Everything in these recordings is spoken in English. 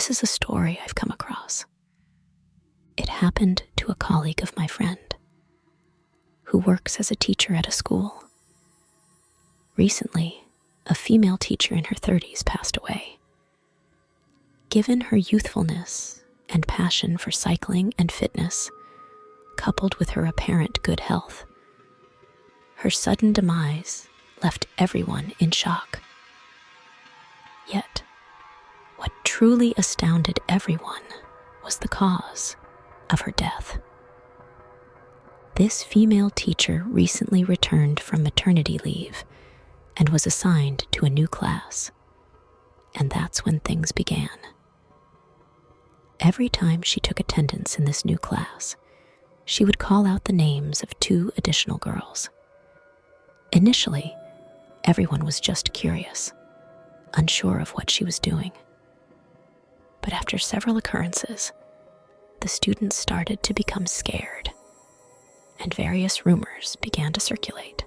This is a story I've come across. It happened to a colleague of my friend who works as a teacher at a school. Recently, a female teacher in her 30s passed away. Given her youthfulness and passion for cycling and fitness, coupled with her apparent good health, her sudden demise left everyone in shock. Yet, what truly astounded everyone was the cause of her death. This female teacher recently returned from maternity leave and was assigned to a new class. And that's when things began. Every time she took attendance in this new class, she would call out the names of 2 additional girls. Initially, everyone was just curious, unsure of what she was doing. But after several occurrences, the students started to become scared, and various rumors began to circulate.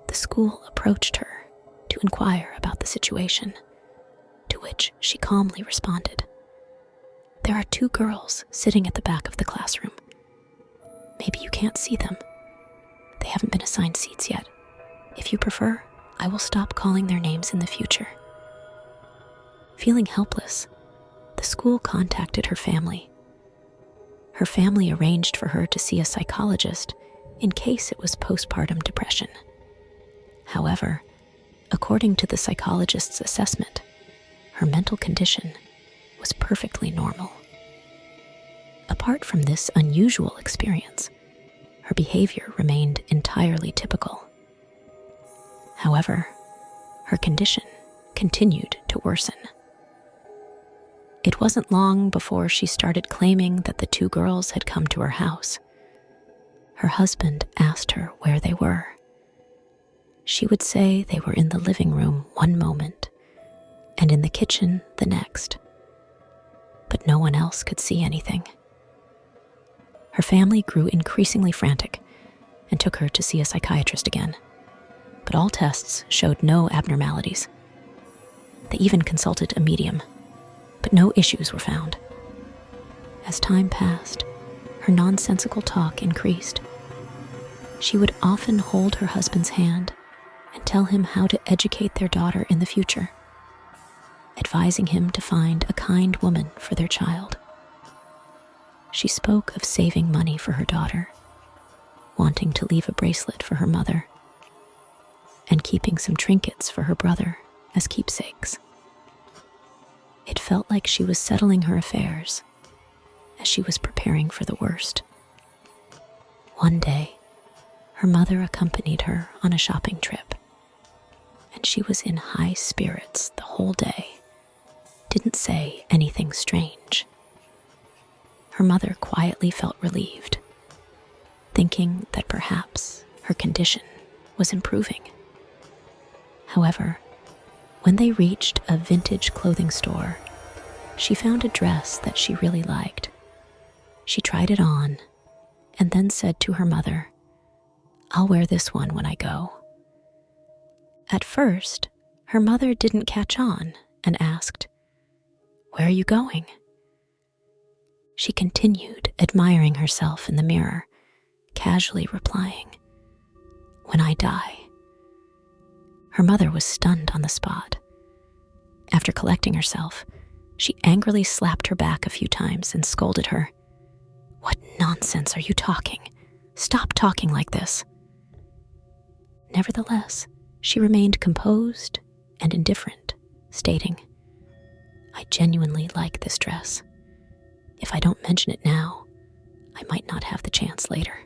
The school approached her to inquire about the situation, to which she calmly responded, "There are 2 girls sitting at the back of the classroom. Maybe you can't see them. They haven't been assigned seats yet. If you prefer, I will stop calling their names in the future." Feeling helpless, the school contacted her family. Her family arranged for her to see a psychologist in case it was postpartum depression. However, according to the psychologist's assessment, her mental condition was perfectly normal. Apart from this unusual experience, her behavior remained entirely typical. However, her condition continued to worsen. It wasn't long before she started claiming that the 2 girls had come to her house. Her husband asked her where they were. She would say they were in the living room one moment and in the kitchen the next, but no one else could see anything. Her family grew increasingly frantic and took her to see a psychiatrist again, but all tests showed no abnormalities. They even consulted a medium, but no issues were found. As time passed, her nonsensical talk increased. She would often hold her husband's hand and tell him how to educate their daughter in the future, advising him to find a kind woman for their child. She spoke of saving money for her daughter, wanting to leave a bracelet for her mother, and keeping some trinkets for her brother as keepsakes. It felt like she was settling her affairs as she was preparing for the worst. One day, her mother accompanied her on a shopping trip, and she was in high spirits the whole day, didn't say anything strange. Her mother quietly felt relieved, thinking that perhaps her condition was improving. However, when they reached a vintage clothing store, she found a dress that she really liked. She tried it on and then said to her mother, "I'll wear this one when I go." At first, her mother didn't catch on and asked, "Where are you going?" She continued admiring herself in the mirror, casually replying, "When I die." Her mother was stunned on the spot. After collecting herself, she angrily slapped her back a few times and scolded her. "What nonsense are you talking? Stop talking like this." Nevertheless, she remained composed and indifferent, stating, "I genuinely like this dress. If I don't mention it now, I might not have the chance later."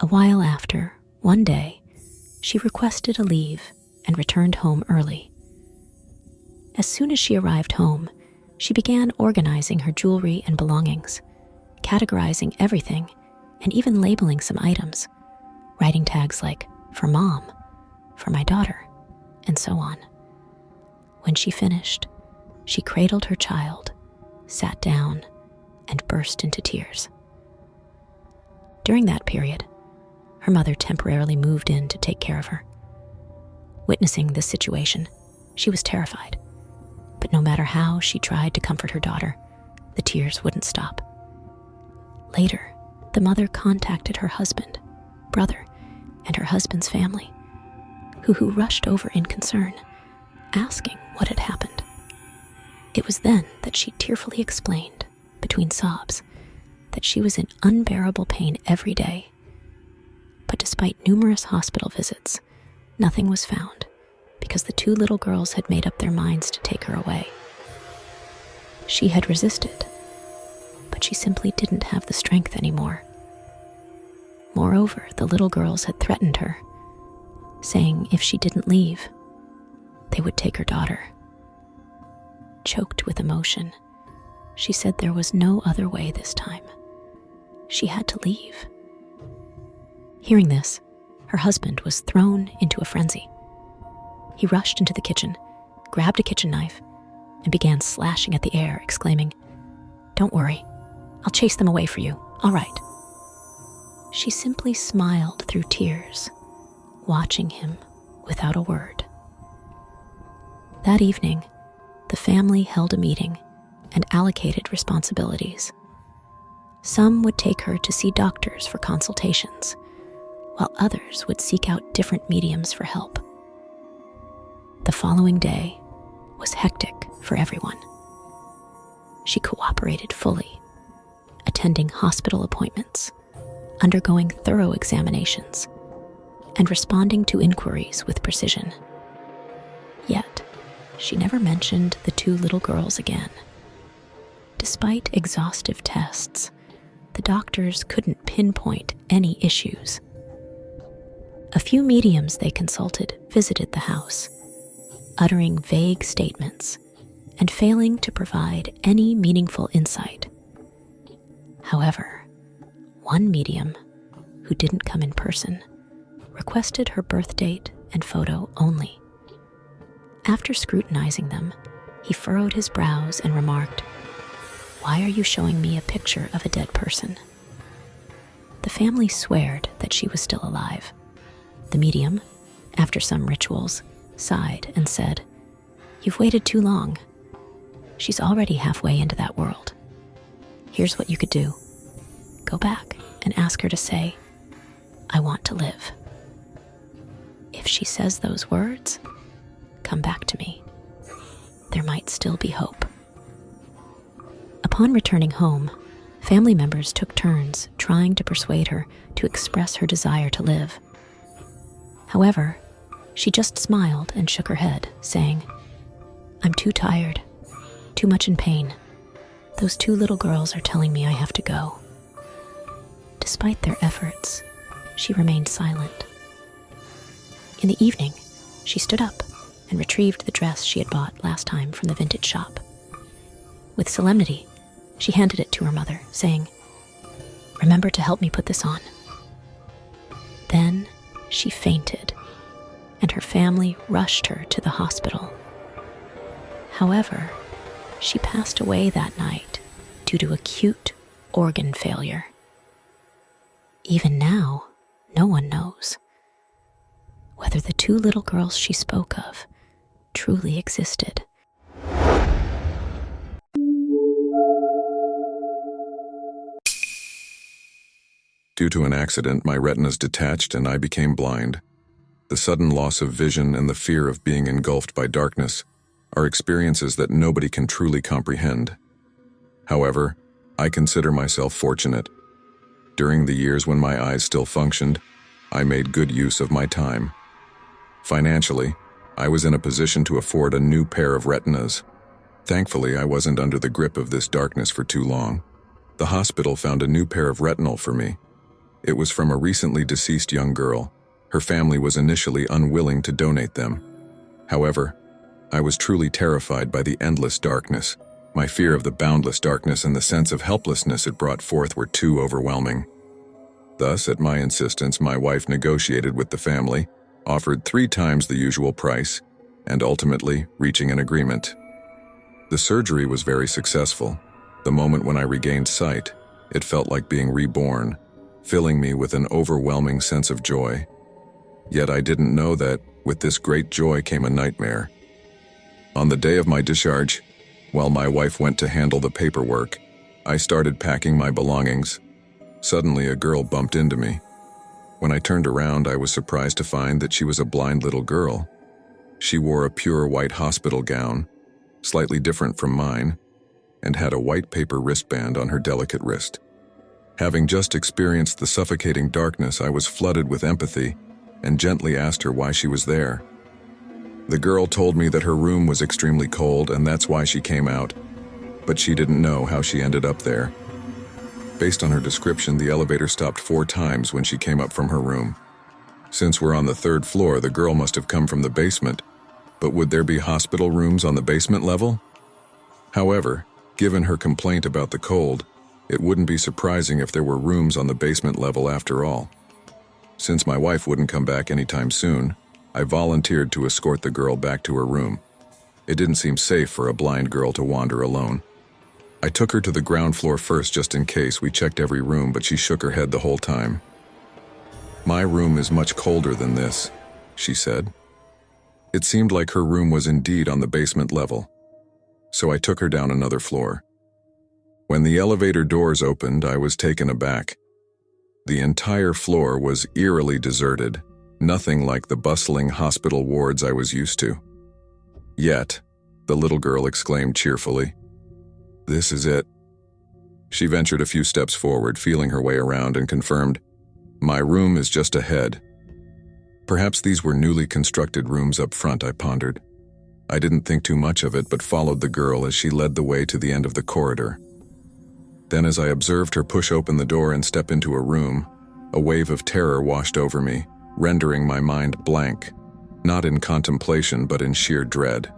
A while after, one day, she requested a leave and returned home early. As soon as she arrived home, she began organizing her jewelry and belongings, categorizing everything, and even labeling some items, writing tags like, "For Mom," "For my daughter," and so on. When she finished, she cradled her child, sat down, and burst into tears. During that period, her mother temporarily moved in to take care of her. Witnessing this situation, she was terrified, But no matter how she tried to comfort her daughter, the tears wouldn't stop. Later, the mother contacted her husband, brother, and her husband's family, who rushed over in concern, asking what had happened. It was then that she tearfully explained, between sobs, that she was in unbearable pain every day. But despite numerous hospital visits, nothing was found because the two little girls had made up their minds to take her away. She had resisted, but she simply didn't have the strength anymore. Moreover, the little girls had threatened her, saying if she didn't leave, they would take her daughter. Choked with emotion, she said there was no other way this time. She had to leave. Hearing this, her husband was thrown into a frenzy. He rushed into the kitchen, grabbed a kitchen knife, and began slashing at the air, exclaiming, "Don't worry, I'll chase them away for you, all right." She simply smiled through tears, watching him without a word. That evening, the family held a meeting and allocated responsibilities. Some would take her to see doctors for consultations, while others would seek out different mediums for help. The following day was hectic for everyone. She cooperated fully, attending hospital appointments, undergoing thorough examinations, and responding to inquiries with precision. Yet, she never mentioned the two little girls again. Despite exhaustive tests, the doctors couldn't pinpoint any issues. A few mediums they consulted visited the house, uttering vague statements and failing to provide any meaningful insight. However, one medium, who didn't come in person, requested her birth date and photo only. After scrutinizing them, he furrowed his brows and remarked, "Why are you showing me a picture of a dead person?" The family sweared that she was still alive. The medium, after some rituals, sighed and said, "You've waited too long. She's already halfway into that world. Here's what you could do. Go back and ask her to say, 'I want to live.' If she says those words, come back to me. There might still be hope." Upon returning home, family members took turns trying to persuade her to express her desire to live. However, she just smiled and shook her head, saying, "I'm too tired, too much in pain. Those two little girls are telling me I have to go." Despite their efforts, she remained silent. In the evening, she stood up and retrieved the dress she had bought last time from the vintage shop. With solemnity, she handed it to her mother, saying, "Remember to help me put this on." Then she fainted, and her family rushed her to the hospital. However, she passed away that night due to acute organ failure. Even now, no one knows whether the two little girls she spoke of truly existed. Due to an accident, my retinas detached and I became blind. The sudden loss of vision and the fear of being engulfed by darkness are experiences that nobody can truly comprehend. However, I consider myself fortunate. During the years when my eyes still functioned, I made good use of my time. Financially, I was in a position to afford a new pair of retinas. Thankfully, I wasn't under the grip of this darkness for too long. The hospital found a new pair of retinal for me. It was from a recently deceased young girl. Her family was initially unwilling to donate them. However, I was truly terrified by the endless darkness. My fear of the boundless darkness and the sense of helplessness it brought forth were too overwhelming. Thus, at my insistence, my wife negotiated with the family, offered 3 times the usual price, and ultimately reaching an agreement. The surgery was very successful. The moment when I regained sight, it felt like being reborn, filling me with an overwhelming sense of joy. Yet I didn't know that, with this great joy came a nightmare. On the day of my discharge, while my wife went to handle the paperwork, I started packing my belongings. Suddenly, a girl bumped into me. When I turned around, I was surprised to find that she was a blind little girl. She wore a pure white hospital gown, slightly different from mine, and had a white paper wristband on her delicate wrist. Having just experienced the suffocating darkness, I was flooded with empathy and gently asked her why she was there. The girl told me that her room was extremely cold and that's why she came out, but she didn't know how she ended up there. Based on her description, the elevator stopped 4 times when she came up from her room. Since we're on the 3rd floor, the girl must have come from the basement, but would there be hospital rooms on the basement level? However, given her complaint about the cold, it wouldn't be surprising if there were rooms on the basement level after all. Since my wife wouldn't come back anytime soon, I volunteered to escort the girl back to her room. It didn't seem safe for a blind girl to wander alone. I took her to the ground floor first just in case. We checked every room, but she shook her head the whole time. "My room is much colder than this," she said. It seemed like her room was indeed on the basement level, so I took her down another floor. When the elevator doors opened, I was taken aback. The entire floor was eerily deserted, nothing like the bustling hospital wards I was used to. "Yet," the little girl exclaimed cheerfully, "this is it." She ventured a few steps forward, feeling her way around, and confirmed, "My room is just ahead." Perhaps these were newly constructed rooms up front, I pondered. I didn't think too much of it, but followed the girl as she led the way to the end of the corridor. Then, as I observed her push open the door and step into a room, a wave of terror washed over me, rendering my mind blank, not in contemplation but in sheer dread.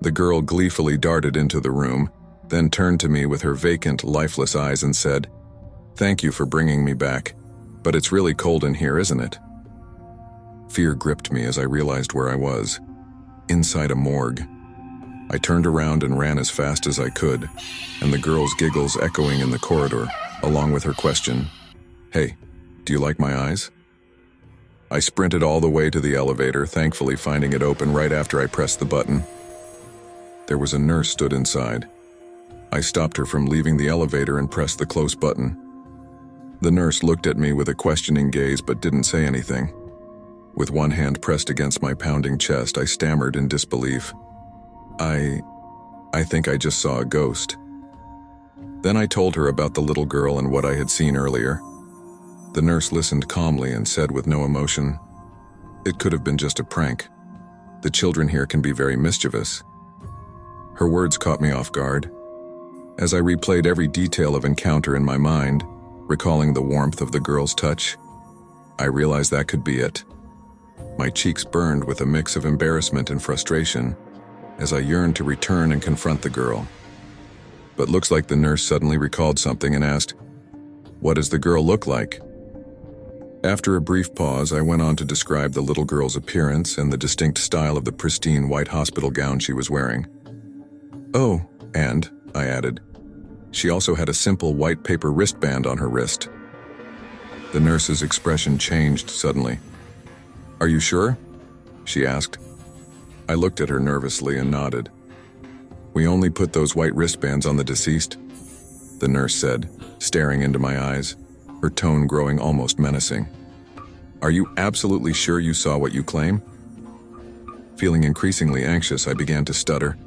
The girl gleefully darted into the room, then turned to me with her vacant, lifeless eyes and said, "Thank you for bringing me back, but it's really cold in here, isn't it?" Fear gripped me as I realized where I was, inside a morgue. I turned around and ran as fast as I could, and the girl's giggles echoing in the corridor, along with her question, "Hey, do you like my eyes?" I sprinted all the way to the elevator, thankfully finding it open right after I pressed the button. There was a nurse stood inside. I stopped her from leaving the elevator and pressed the close button. The nurse looked at me with a questioning gaze but didn't say anything. With one hand pressed against my pounding chest, I stammered in disbelief. I think I just saw a ghost." Then I told her about the little girl and what I had seen earlier. The nurse listened calmly and said with no emotion, "It could have been just a prank. The children here can be very mischievous." Her words caught me off guard. As I replayed every detail of encounter in my mind, recalling the warmth of the girl's touch, I realized that could be it. My cheeks burned with a mix of embarrassment and frustration as I yearned to return and confront the girl. But looks like the nurse suddenly recalled something and asked, "What does the girl look like?" After a brief pause, I went on to describe the little girl's appearance and the distinct style of the pristine white hospital gown she was wearing. "Oh, and," I added, "she also had a simple white paper wristband on her wrist." The nurse's expression changed suddenly. "Are you sure?" she asked. I looked at her nervously and nodded. "We only put those white wristbands on the deceased," the nurse said, staring into my eyes, her tone growing almost menacing. "Are you absolutely sure you saw what you claim?" Feeling increasingly anxious, I began to stutter.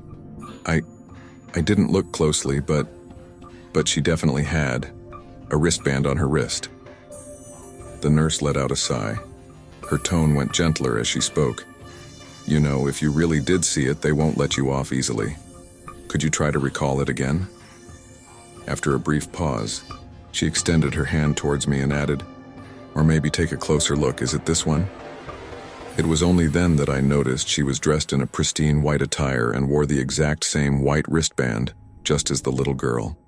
I didn't look closely, but she definitely had a wristband on her wrist." The nurse let out a sigh. Her tone went gentler as she spoke. "You know, if you really did see it, they won't let you off easily. Could you try to recall it again?" After a brief pause, she extended her hand towards me and added, "Or maybe take a closer look. Is it this one?" It was only then that I noticed she was dressed in a pristine white attire and wore the exact same white wristband, just as the little girl.